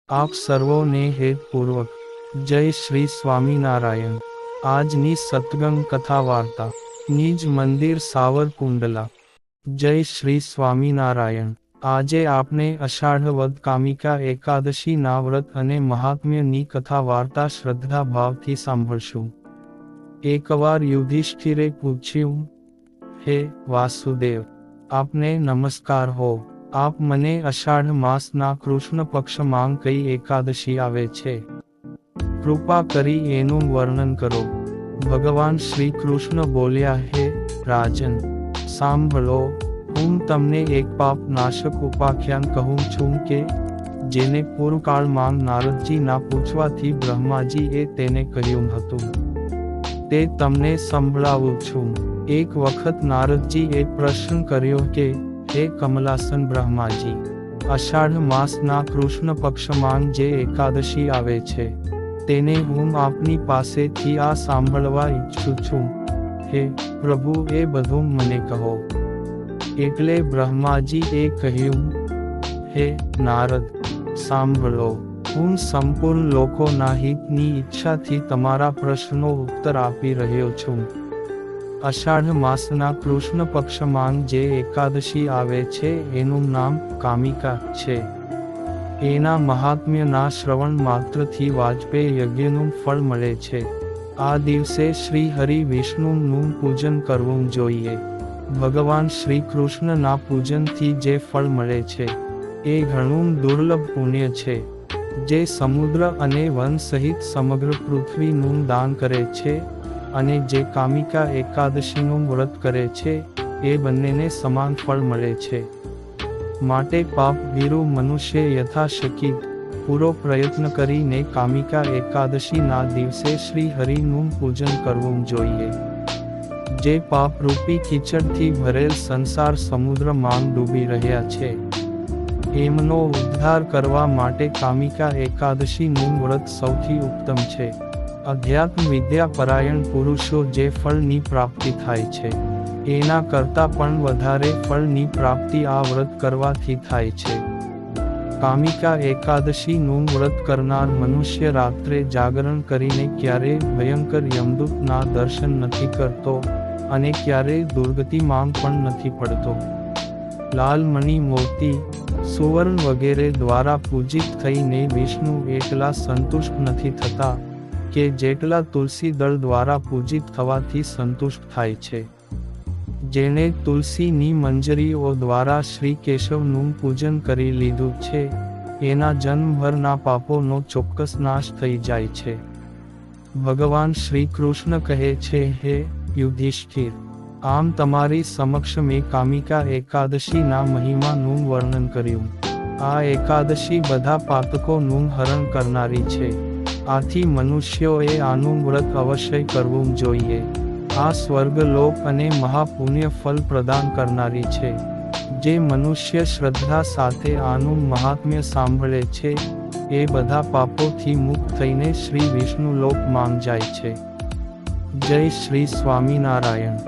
આપ સર્વોને હેતપૂર્વક જય શ્રી સ્વામિનારાયણ। આજની સત્સંગ કથા વાર્તા નિજ મંદિર સાવરકુંડલા। જય શ્રી સ્વામિનારાયણ। આજે આપણે અષાઢ વદ કામિકા એકાદશીના વ્રત અને મહાત્મ્યની કથા વાર્તા શ્રદ્ધા ભાવથી સાંભળશું। એકવાર યુધિષ્ઠિરે પૂછ્યું, હે વાસુદેવ, આપને નમસ્કાર હો। આપ મને અષાઢ માસના કૃષ્ણ પક્ષમાં કઈ એકાદશી આવે છે, કૃપા કરી એનું વર્ણન કરો। ભગવાન શ્રી કૃષ્ણ બોલ્યા, હે રાજન, સાંભળો, હું તમને એક પાપ નાશક ઉપાખ્યાન કહું છું કે જેને પૂર્વકાળમાં નારદજીના પૂછવાથી બ્રહ્માજીએ તેને કહ્યું હતું, તે તમને સંભળાવું છું। એક વખત નારદજીએ પ્રશ્ન કર્યો કે, હે કમલાસન બ્રહ્માજી, અષાઢ માસના કૃષ્ણ પક્ષમાં જે એકાદશી આવે છે તેને હું આપની પાસેથી આ સાંભળવા ઈચ્છું છું। હે પ્રભુ, એ બધું મને કહો। એટલે બ્રહ્માજીએ કહ્યું, હે નારદ, સાંભળો, હું સંપૂર્ણ લોકોના હિતની ઈચ્છાથી તમારા પ્રશ્નનો ઉત્તર આપી રહ્યો છું। અષાઢ માસના કૃષ્ણ પક્ષમાં જે એકાદશી આવે છે એનું નામ કામિકા છે। એના મહાત્મ્યના શ્રવણ માત્રથી વાજપેય યજ્ઞનું ફળ મળે છે। આ દિવસે શ્રી હરિ વિષ્ણુનું પૂજન કરવું જોઈએ। ભગવાન શ્રી કૃષ્ણના પૂજનથી જે ફળ મળે છે એ ઘણું દુર્લભ પુણ્ય છે, જે સમુદ્ર અને વન સહિત સમગ્ર પૃથ્વીનું દાન કરે છે અને જે કામિકા એકાદશીનું વ્રત કરે છે એ બંનેને સમાન ફળ મળે છે। માટે પાપ ભીરુ મનુષ્ય યથાશક્તિ પૂરો પ્રયત્ન કરીને કામિકા એકાદશીના દિવસે શ્રી હરિનું પૂજન કરવું જોઈએ। જે પાપરૂપી કીચડથી ભરેલ સંસાર સમુદ્રમાં ડૂબી રહ્યા છે એમનો ઉદ્ધાર કરવા માટે કામિકા એકાદશીનું વ્રત સૌથી ઉત્તમ છે। અધ્યાત્મ વિદ્યા પરાયણ પુરુષો જે ફળની પ્રાપ્તિ થાય છે એના કરતાં પણ વધારે ફળની પ્રાપ્તિ આ વ્રત કરવાથી થાય છે। કામિકા એકાદશીનું વ્રત કરનાર મનુષ્ય રાત્રે જાગરણ કરીને ક્યારેય ભયંકર યમદૂતના દર્શન નથી કરતો અને ક્યારેય દુર્ગતિમાં પણ નથી પડતો। લાલ મણિ, મોતી, સુવર્ણ વગેરે દ્વારા પૂજિત થઈને વિષ્ણુ એટલા સંતુષ્ટ નથી થતા કે જેટલા તુલસી દળ દ્વારા પૂજિત થવાથી સંતુષ્ટ થાય છે। જેણે તુલસીની મંજરીઓ દ્વારા શ્રી કેશવનું પૂજન કરી લીધું છે એના જન્મભરના પાપોનો ચોક્કસ નાશ થઈ જાય છે। ભગવાન શ્રી કૃષ્ણ કહે છે, હે યુધિષ્ઠિર, આમ તમારી સમક્ષ મેં કામિકા એકાદશીના મહિમાનું વર્ણન કર્યું। આ એકાદશી બધા પાતકોનું હરણ કરનારી છે, આથી મનુષ્યોએ આનું વ્રત અવશ્ય કરવું જોઈએ। આ સ્વર્ગલોક અને મહાપુણ્ય ફલ પ્રદાન કરનારી છે। જે મનુષ્ય શ્રદ્ધા સાથે આનું મહાત્મ્ય સાંભળે છે એ બધા પાપોથી મુક્ત થઈને શ્રી વિષ્ણુ લોકમાં જાય છે। જય શ્રી સ્વામિનારાયણ।